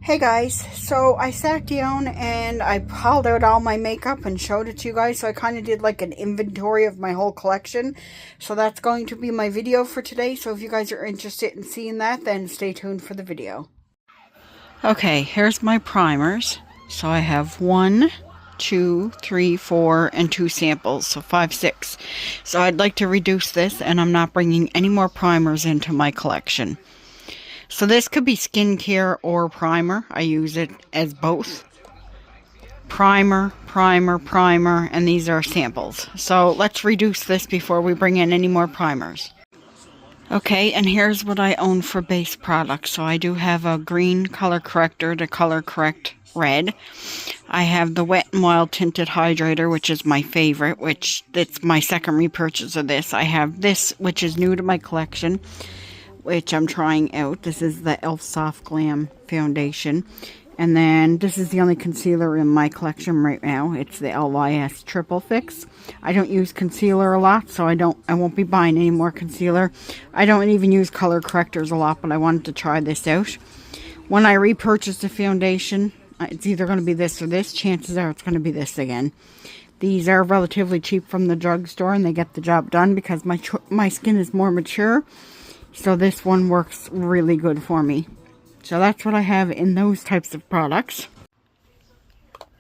Hey guys, so I sat down and I pulled out all my makeup and showed it to you guys. So I kind of did like an inventory of my whole collection. So that's going to be my video for today. So if you guys are interested in seeing that, then stay tuned for the video. Okay, here's my primers. So I have 1, 2, 3, 4, and 2 samples. So 5, 6. So I'd like to reduce this, and I'm not bringing any more primers into my collection. So this could be skincare or primer. I use it as both. Primer, primer, primer, and these are samples. So let's reduce this before we bring in any more primers. Okay, and here's what I own for base products. So I do have a green color corrector to color correct red. I have the Wet n Wild Tinted Hydrator, which is my favorite, which it's my second repurchase of this. I have this, which is new to my collection, which I'm trying out. This is the e.l.f. Soft Glam Foundation. And then this is the only concealer in my collection right now. It's the LYS Triple Fix. I don't use concealer a lot, so I won't be buying any more concealer. I don't even use color correctors a lot, but I wanted to try this out. When I repurchase the foundation, it's either going to be this or this. Chances are it's going to be this again. These are relatively cheap from the drugstore, and they get the job done because my skin is more mature. So this one works really good for me. So that's what I have in those types of products.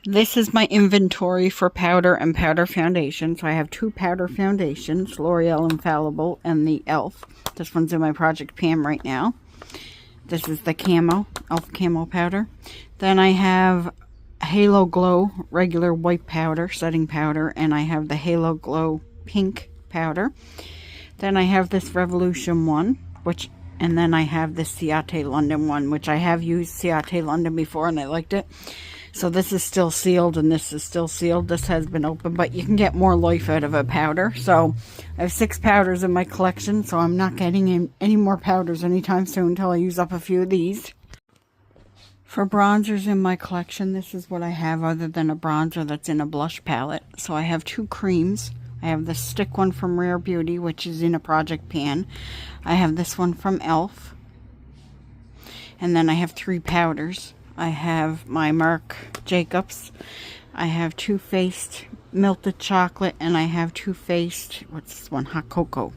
This is my inventory for powder and powder foundation. So I have 2 powder foundations, L'Oreal Infallible and the e.l.f. This one's in my project pan right now. This is the e.l.f. Camo powder. Then I have Halo Glow regular white powder, setting powder, and I have the Halo Glow pink powder. Then I have this Revolution one, and then I have this Ciate London one, which I have used Ciate London before and I liked it. So this is still sealed and this is still sealed. This has been open, but you can get more life out of a powder. So I have 6 powders in my collection, so I'm not getting any more powders anytime soon until I use up a few of these. For bronzers in my collection, this is what I have other than a bronzer that's in a blush palette. So I have 2 creams. I have the stick one from Rare Beauty, which is in a project pan. I have this one from e.l.f. And then I have 3 powders. I have my Marc Jacobs. I have Too Faced Melted Chocolate. And I have Too Faced, what's this one? Hot Cocoa.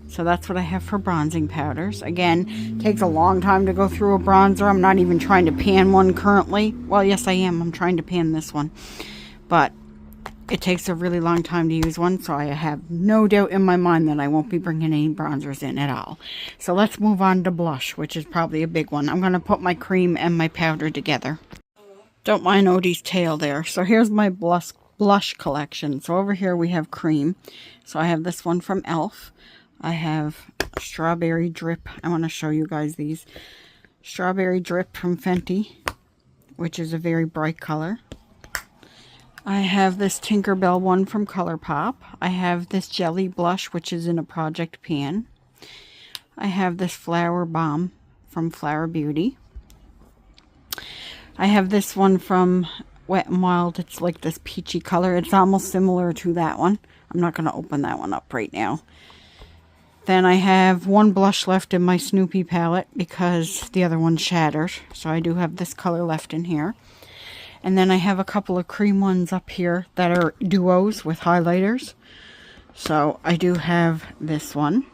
So that's what I have for bronzing powders. Again, it takes a long time to go through a bronzer. I'm not even trying to pan one currently. Well, yes, I am. I'm trying to pan this one. But it takes a really long time to use one, so I have no doubt in my mind that I won't be bringing any bronzers in at all. So let's move on to blush, which is probably a big one. I'm going to put my cream and my powder together. Don't mind Odie's tail there. So here's my blush collection. So over here we have cream. So I have this one from e.l.f. I have Strawberry Drip. I want to show you guys these. Strawberry Drip from Fenty, which is a very bright color. I have this Tinkerbell one from ColourPop. I have this Jelly Blush, which is in a project pan. I have this Flower Bomb from Flower Beauty. I have this one from Wet n Wild. It's like this peachy color. It's almost similar to that one. I'm not going to open that one up right now. Then I have 1 blush left in my Snoopy palette because the other one shattered. So I do have this color left in here. And then I have a couple of cream ones up here that are duos with highlighters. So I do have this one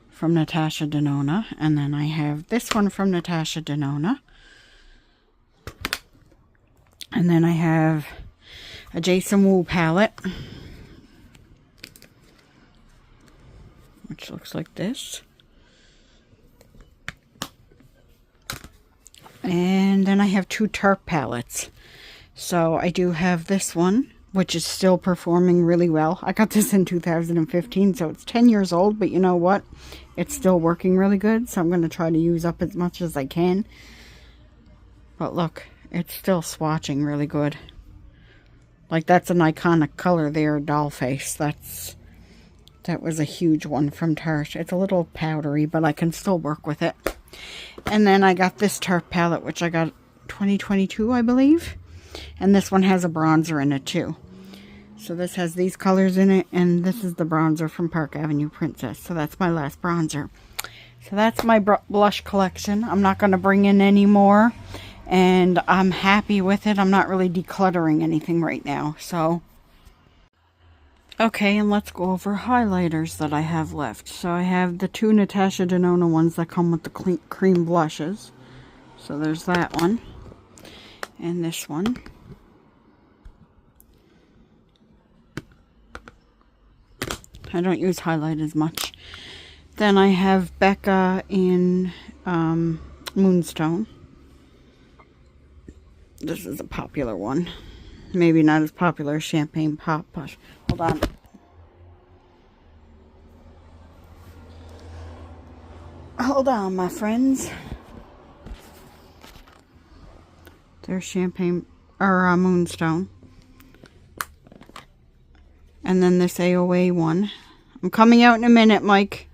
from Natasha Denona. And then I have this one from Natasha Denona. And then I have a Jason Wu palette, which looks like this. And then I have 2 Tarte palettes. So I do have this one, which is still performing really well. I got this in 2015, so it's 10 years old, but you know what? It's still working really good, so I'm going to try to use up as much as I can. But look, it's still swatching really good. Like, that's an iconic color there, Doll Face. That was a huge one from Tarte. It's a little powdery, but I can still work with it. And then I got this Tarte palette, which I got 2022, I believe. And this one has a bronzer in it, too. So this has these colors in it, and this is the bronzer from Park Avenue Princess. So that's my last bronzer. So that's my blush collection. I'm not going to bring in any more. And I'm happy with it. I'm not really decluttering anything right now. So, okay, and let's go over highlighters that I have left. So I have the 2 Natasha Denona ones that come with the cream blushes. So there's that one. And this one. I don't use highlight as much. Then I have Becca in Moonstone. This is a popular one. Maybe not as popular as Champagne Pop, but hold on. Hold on, my friends. There's Champagne, or Moonstone. And then this AOA one. I'm coming out in a minute, Mike.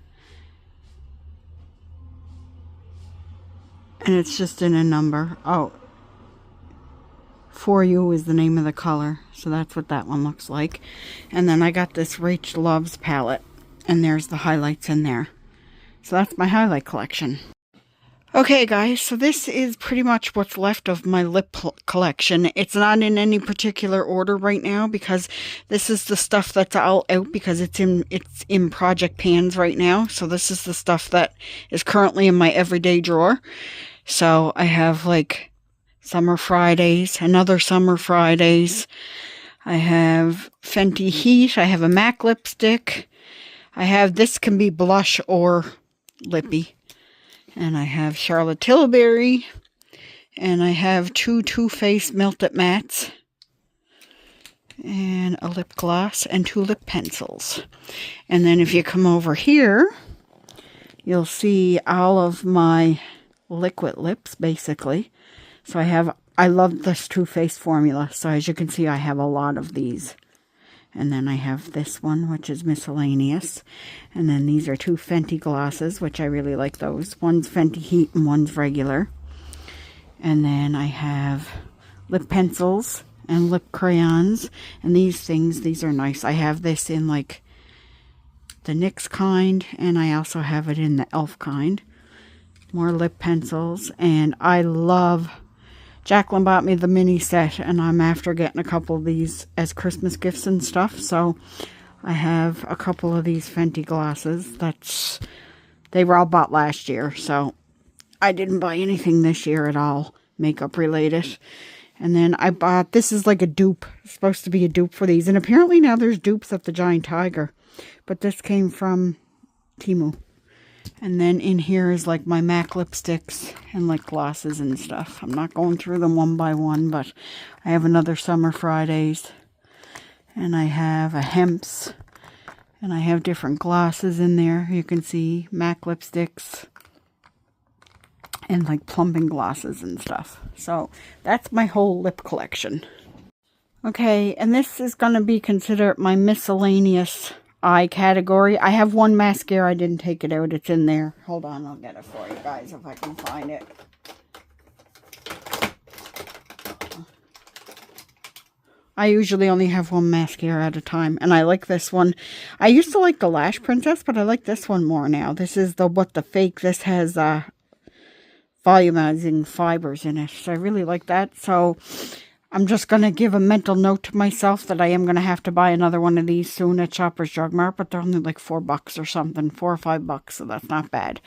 And it's just in a number. Oh. For You is the name of the color. So that's what that one looks like. And then I got this Rach Loves palette. And there's the highlights in there. So that's my highlight collection. Okay guys, so this is pretty much what's left of my lip collection. It's not in any particular order right now because this is the stuff that's all out because it's in project pans right now. So this is the stuff that is currently in my everyday drawer. So I have like Summer Fridays, another Summer Fridays. I have Fenty Heat. I have a MAC lipstick. I have, this can be blush or lippy. And I have Charlotte Tilbury. And I have 2 Too Faced Melted Mattes. And a lip gloss and 2 lip pencils. And then if you come over here, you'll see all of my liquid lips, basically. So I love this Too Faced formula. So as you can see, I have a lot of these. And then I have this one, which is miscellaneous. And then these are 2 Fenty glosses, which I really like those. One's Fenty Heat and one's regular. And then I have lip pencils and lip crayons. And these are nice. I have this in like the NYX kind. And I also have it in the e.l.f. kind. More lip pencils. And I love... Jacqueline bought me the mini set, and I'm after getting a couple of these as Christmas gifts and stuff. So I have a couple of these Fenty glosses. They were all bought last year, so I didn't buy anything this year at all, makeup related. And then I bought, this is like a dupe. It's supposed to be a dupe for these. And apparently now there's dupes at the Giant Tiger. But this came from Temu. And then in here is like my MAC lipsticks and like glosses and stuff. I'm not going through them one by one, but I have another Summer Fridays. And I have a Hemp's. And I have different glosses in there. You can see MAC lipsticks. And like plumping glosses and stuff. So that's my whole lip collection. Okay, and this is going to be considered my miscellaneous eye category. I have one mascara. I didn't take it out. It's in there. Hold on. I'll get it for you guys if I can find it. I usually only have one mascara at a time. And I like this one. I used to like the Lash Princess, but I like this one more now. This is the What the Fake. This has volumizing fibers in it. So I really like that. So I'm just going to give a mental note to myself that I am going to have to buy another one of these soon at Shoppers Drug Mart, but they're only like $4 or something, $4 or $5, so that's not bad.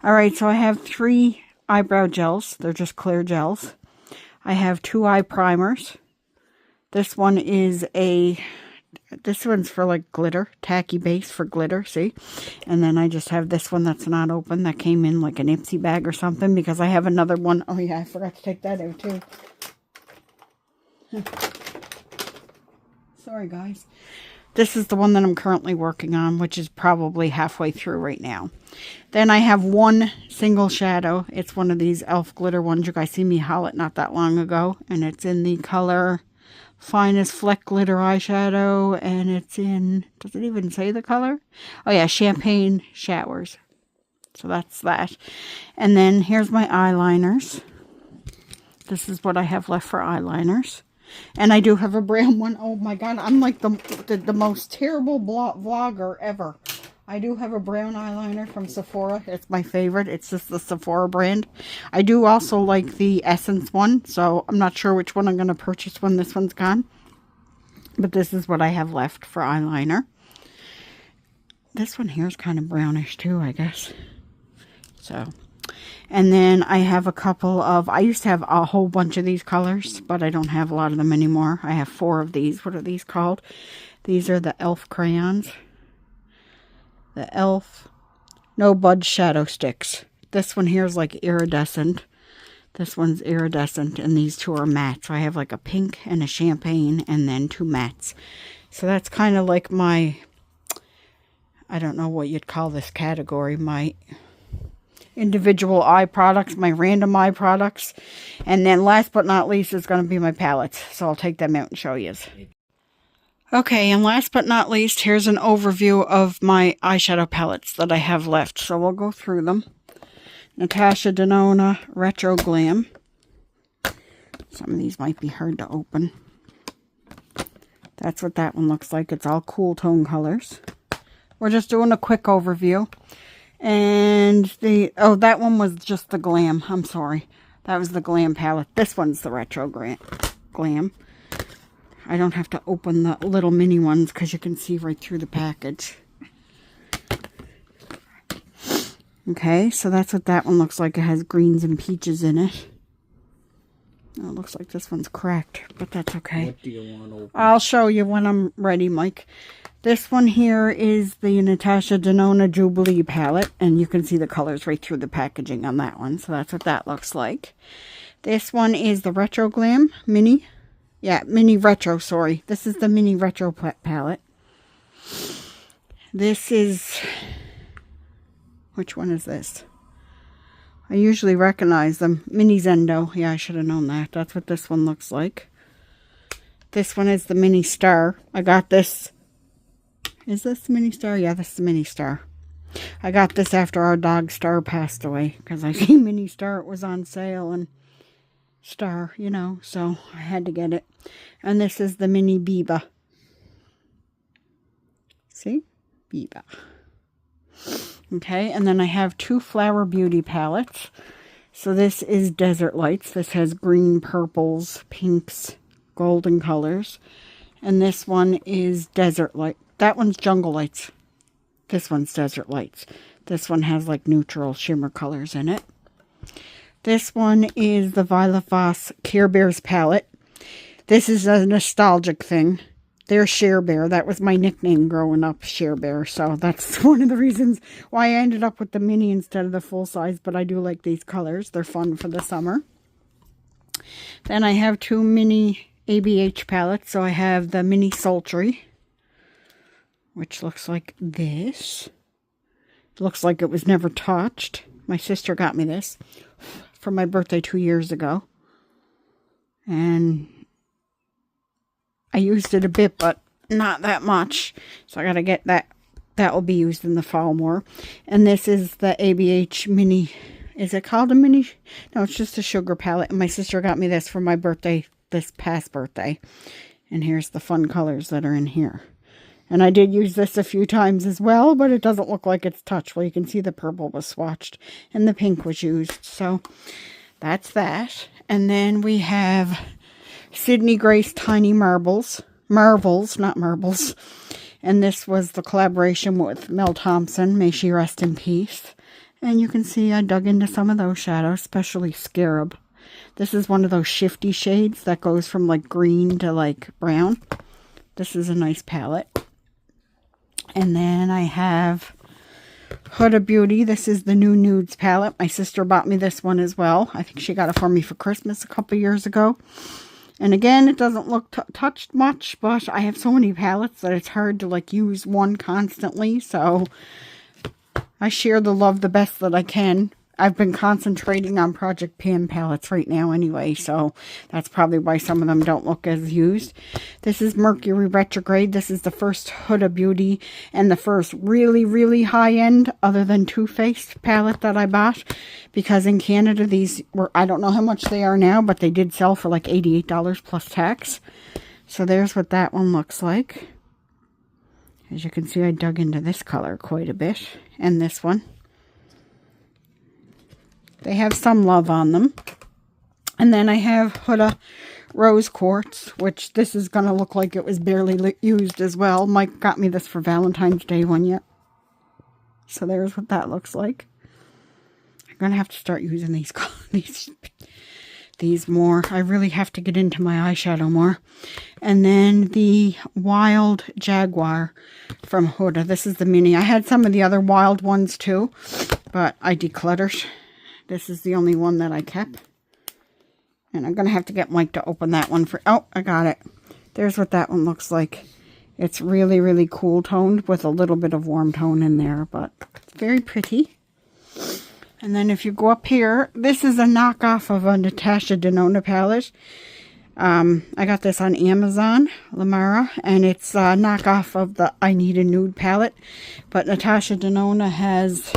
Alright, so I have 3 eyebrow gels. They're just clear gels. I have 2 eye primers. This one is this one's for like glitter, tacky base for glitter, see? And then I just have this one that's not open, that came in like an Ipsy bag or something, because I have another one. Oh yeah, I forgot to take that out too. Sorry guys. This is the one that I'm currently working on, which is probably halfway through right now. Then I have one single shadow. It's one of these e.l.f. glitter ones. You guys see me haul it not that long ago. And it's in the color Finest Fleck Glitter Eyeshadow. And it's in, does it even say the color? Oh yeah, Champagne Showers. So that's that. And then here's my eyeliners. This is what I have left for eyeliners. And I do have a brown one. Oh my god, I'm like the most terrible vlogger ever. I do have a brown eyeliner from Sephora. It's my favorite. It's just the Sephora brand. I do also like the Essence one, so I'm not sure which one I'm going to purchase when this one's gone. But this is what I have left for eyeliner. This one here is kind of brownish too, I guess. So, and then I have a couple of, I used to have a whole bunch of these colors, but I don't have a lot of them anymore. I have 4 of these. What are these called? These are the e.l.f. crayons. The e.l.f. No Budge Shadow Sticks. This one here is like iridescent. This one's iridescent, and these 2 are matte. So I have like a pink and a champagne, and then 2 mattes. So that's kind of like my, I don't know what you'd call this category, my individual eye products, my random eye products. And then last but not least is going to be my palettes. So I'll take them out and show you. Okay, and last but not least, here's an overview of my eyeshadow palettes that I have left. So we'll go through them. Natasha Denona Retro Glam. Some of these might be hard to open. That's what that one looks like. It's all cool tone colors. We're just doing a quick overview. And oh, that one was just the Glam. I'm sorry. That was the Glam palette. This one's the Retro Glam. I don't have to open the little mini ones because you can see right through the package. Okay, so that's what that one looks like. It has greens and peaches in it. Oh, it looks like this one's cracked, but that's okay. What do you want to open? I'll show you when I'm ready, Mike. This one here is the Natasha Denona Jubilee palette, and you can see the colors right through the packaging on that one. So that's what that looks like. This one is the Retro Glam Mini. Yeah, Mini Retro, sorry. This is the Mini Retro palette. This is... Which one is this? I usually recognize them. Mini Zendo. Yeah, I should have known that. That's what this one looks like. This one is the Mini Star. I got this. Is this the Mini Star? Yeah, this is the Mini Star. I got this after our dog Star passed away. Because I see Mini Star, it was on sale. And Star, you know. So I had to get it. And this is the Mini Biba. See? Biba. Okay, and then I have 2 Flower Beauty palettes. So this is Desert Lights. This has green, purples, pinks, golden colors. And this one is Desert Light. That one's Jungle Lights. This one's Desert Lights. This one has like neutral shimmer colors in it. This one is the Violet Voss Care Bears palette. This is a nostalgic thing. They're Share Bear. That was my nickname growing up, Share Bear. So that's one of the reasons why I ended up with the mini instead of the full size. But I do like these colors. They're fun for the summer. Then I have 2 mini ABH palettes. So I have the Mini Sultry, which looks like this. It looks like it was never touched. My sister got me this for my birthday 2 years ago. And I used it a bit, but not that much. So I got to get that. That will be used in the fall more. And this is the ABH Mini. Is it called a Mini? No, it's just a sugar palette. And my sister got me this for my birthday, this past birthday. And here's the fun colors that are in here. And I did use this a few times as well, but it doesn't look like it's touched. Well, you can see the purple was swatched and the pink was used. So that's that. And then we have Sydney Grace Tiny Marbles. Marbles, not marbles. And this was the collaboration with Mel Thompson. May she rest in peace. And you can see I dug into some of those shadows, especially Scarab. This is one of those shifty shades that goes from like green to like brown. This is a nice palette. And then I have Huda Beauty. This is the new Nudes palette. My sister bought me this one as well. I think she got it for me for Christmas a couple years ago. And again, it doesn't look touched much, but I have so many palettes that it's hard to like use one constantly. So I share the love the best that I can. I've been concentrating on Project Pan palettes right now anyway, so that's probably why some of them don't look as used. This is Mercury Retrograde. This is the first Huda Beauty and the first really, really high-end, other than Too Faced palette that I bought. Because in Canada, these were, I don't know how much they are now, but they did sell for like $88 plus tax. So there's what that one looks like. As you can see, I dug into this color quite a bit. And this one. They have some love on them. And then I have Huda Rose Quartz, which this is going to look like it was barely used as well. Mike got me this for Valentine's Day one year. So there's what that looks like. I'm going to have to start using these more. I really have to get into my eyeshadow more. And then the Wild Jaguar from Huda. This is the mini. I had some of the other wild ones too, but I decluttered. This is the only one that I kept. And I'm going to have to get Mike to open that one for... Oh, I got it. There's what that one looks like. It's really, really cool toned with a little bit of warm tone in there, but it's very pretty. And then if you go up here, this is a knockoff of a Natasha Denona palette. I got this on Amazon, Lamara, and it's a knockoff of the I Need a Nude palette. But Natasha Denona has...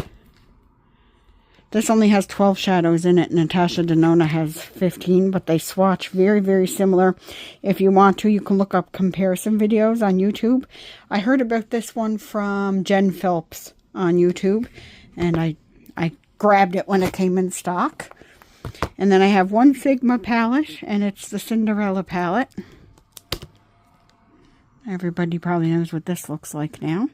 This only has 12 shadows in it. Natasha Denona has 15, but they swatch very, very similar. If you want to, you can look up comparison videos on YouTube. I heard about this one from Jen Phelps on YouTube, and I grabbed it when it came in stock. And then I have one Sigma palette, and it's the Cinderella palette. Everybody probably knows what this looks like now.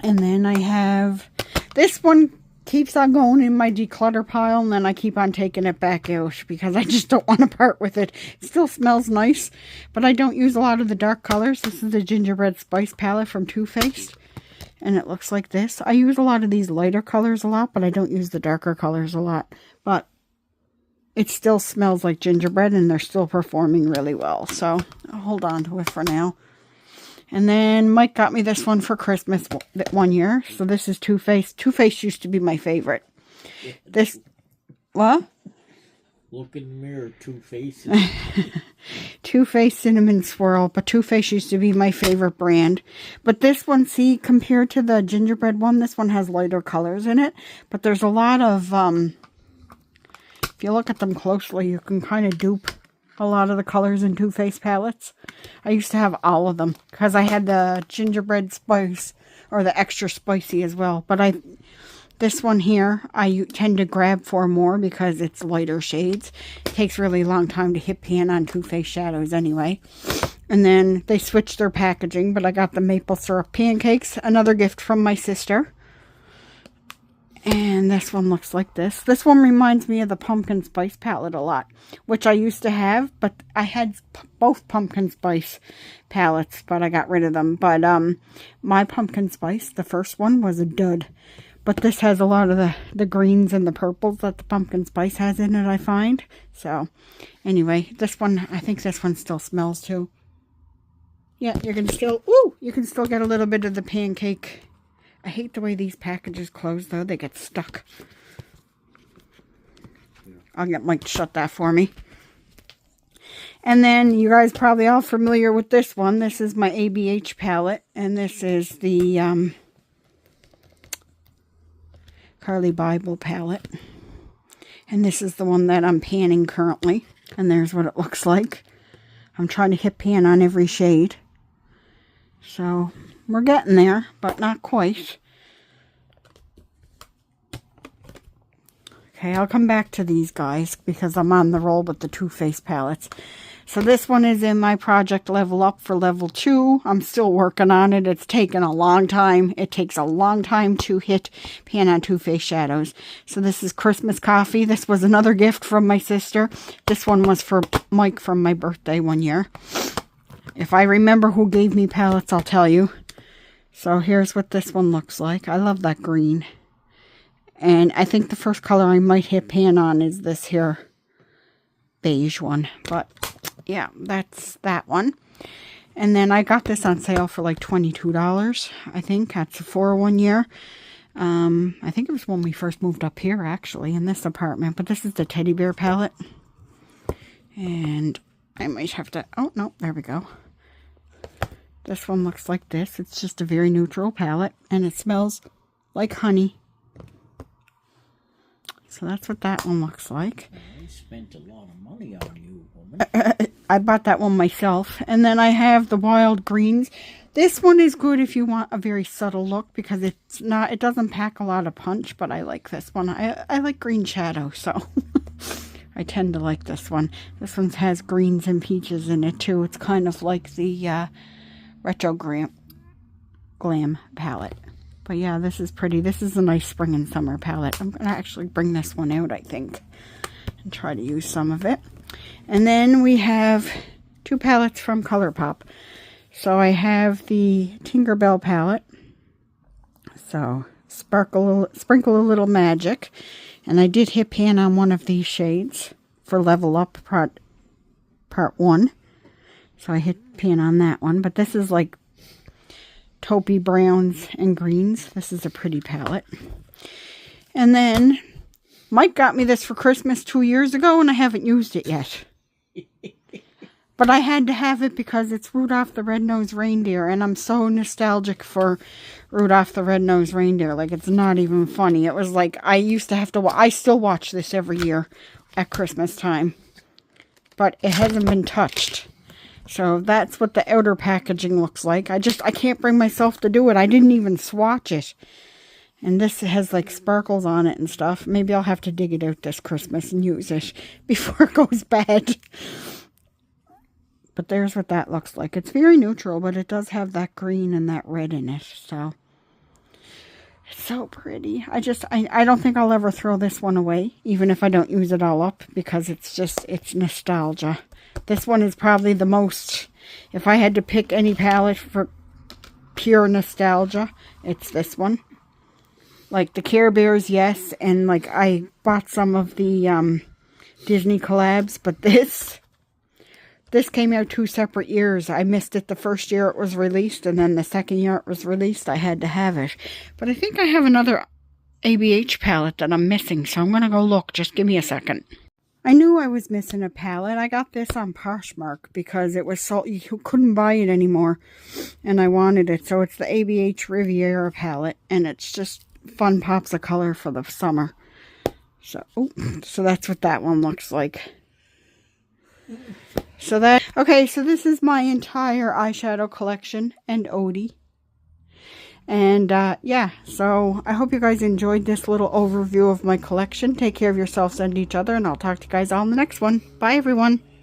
And then I have this one. Keeps on going in my declutter pile, and then I keep on taking it back out because I just don't want to part with it. It still smells nice, but I don't use a lot of the dark colors. This is the Gingerbread Spice palette from Too Faced, and it looks like this. I use a lot of these lighter colors a lot, but I don't use the darker colors a lot. But it still smells like gingerbread, and they're still performing really well. So I'll hold on to it for now. And then Mike got me this one for Christmas one year. So this is Too Faced. Too Faced used to be my favorite. This, what? Look in the mirror, Too Faced. Too Faced Cinnamon Swirl. But Too Faced used to be my favorite brand. But this one, see, compared to the gingerbread one, this one has lighter colors in it. But there's a lot of, if you look at them closely, you can kind of dupe a lot of the colors in Too Faced palettes. I used to have all of them because I had the gingerbread spice or the extra spicy as well. But this one here, I tend to grab for more because it's lighter shades. It takes really long time to hit pan on Too Faced shadows anyway. And then they switched their packaging, but I got the maple syrup pancakes, another gift from my sister. And this one looks like this. This one reminds me of the pumpkin spice palette a lot, which I used to have, but I had both pumpkin spice palettes, but I got rid of them. But my pumpkin spice, the first one, was a dud. But this has a lot of the greens and the purples that the pumpkin spice has in it, I find. So, anyway, this one, I think this one still smells too. Yeah, you can still get a little bit of the pancake. I hate the way these packages close, though. They get stuck. I'll get Mike to shut that for me. And then you guys probably all familiar with this one. This is my ABH palette. And this is the Carly Bible palette. And this is the one that I'm panning currently. And there's what it looks like. I'm trying to hit pan on every shade. So we're getting there, but not quite. Okay, I'll come back to these guys because I'm on the roll with the Too Faced palettes. So this one is in my project level up for level 2. I'm still working on it. It's taken a long time. It takes a long time to hit pan on Too Faced shadows. So this is Christmas Coffee. This was another gift from my sister. This one was for Mike from my birthday one year. If I remember who gave me palettes, I'll tell you. So here's what this one looks like. I love that green. And I think the first color I might hit pan on is this here beige one. But yeah, that's that one. And then I got this on sale for like $22, I think, at Sephora one year. I think it was when we first moved up here, actually, in this apartment. But this is the teddy bear palette. And I might have to... Oh, no, there we go. This one looks like this. It's just a very neutral palette, and it smells like honey. So that's what that one looks like. I spent a lot of money on you, woman. I bought that one myself. And then I have the wild greens. This one is good if you want a very subtle look because it doesn't pack a lot of punch, but I like this one. I like green shadow, so I tend to like this one. This one has greens and peaches in it too. It's kind of like the Retro Glam palette. But yeah, this is pretty. This is a nice spring and summer palette. I'm going to actually bring this one out, I think, and try to use some of it. And then we have 2 palettes from ColourPop. So I have the Tinkerbell palette. So sprinkle a little magic. And I did hit pan on one of these shades for Level Up part 1. So I hit pan on that one. But this is like taupey browns and greens. This is a pretty palette. And then Mike got me this for Christmas 2 years ago and I haven't used it yet. But I had to have it because it's Rudolph the Red-Nosed Reindeer, and I'm so nostalgic for Rudolph the Red-Nosed Reindeer. Like, it's not even funny. It was like, I used to have to I still watch this every year at Christmas time. But it hasn't been touched. So that's what the outer packaging looks like. I can't bring myself to do it. I didn't even swatch it. And this has like sparkles on it and stuff. Maybe I'll have to dig it out this Christmas and use it before it goes bad. But there's what that looks like. It's very neutral, but it does have that green and that red in it. So it's so pretty. I don't think I'll ever throw this one away, even if I don't use it all up, because it's nostalgia. This one is probably the most, if I had to pick any palette for pure nostalgia, it's this one. Like the Care Bears, yes, and like I bought some of the Disney collabs, but this came out 2 separate years. I missed it the first year it was released, and then the second year it was released, I had to have it. But I think I have another ABH palette that I'm missing, so I'm going to go look. Just give me a second. I knew I was missing a palette. I got this on Poshmark because it was so, you couldn't buy it anymore, and I wanted it. So it's the ABH Riviera palette, and it's just fun pops of color for the summer. So that's what that one looks like. So this is my entire eyeshadow collection and Odie. And yeah, so I hope you guys enjoyed this little overview of my collection. Take care of yourselves and each other, and I'll talk to you guys all in the next one. Bye, everyone.